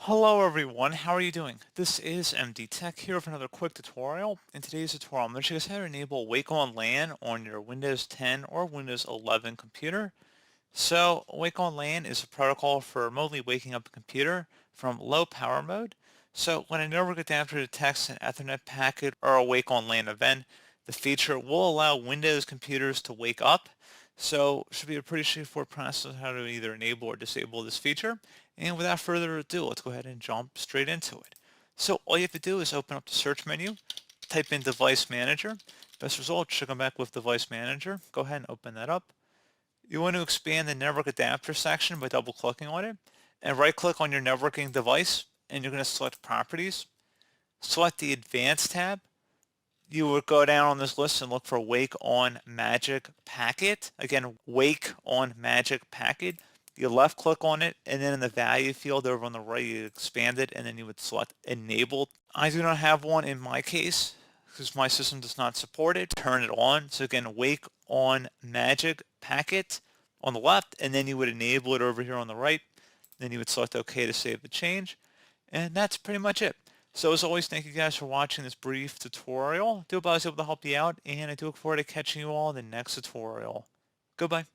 Hello everyone, how are you doing? This is MD Tech here with another quick tutorial. In today's tutorial, I'm going to show you guys how to enable Wake-On-LAN on your Windows 10 or Windows 11 computer. So Wake-On-LAN is a protocol for remotely waking up a computer from low power mode. So when a network adapter detects an Ethernet packet or a Wake-On-LAN event, the feature will allow Windows computers to wake up. So it should be a pretty straightforward process how to either enable or disable this feature. And without further ado, let's go ahead and jump straight into it. So all you have to do is open up the search menu, type in Device Manager. Best result should come back with Device Manager. Go ahead and open that up. You want to expand the network adapter section by double clicking on it and right click on your networking device and you're going to select properties. Select the advanced tab. You would go down on this list and look for Wake on Magic Packet. Again, Wake on Magic Packet. You left click on it and then in the value field over on the right you expand it and then you would select Enabled. I do not have one in my case because my system does not support it. Turn it on. So again, Wake on Magic Packet on the left and then you would enable it over here on the right. Then you would select OK to save the change. And that's pretty much it. So as always, thank you guys for watching this brief tutorial. I do hope I was able to help you out and I do look forward to catching you all in the next tutorial. Goodbye.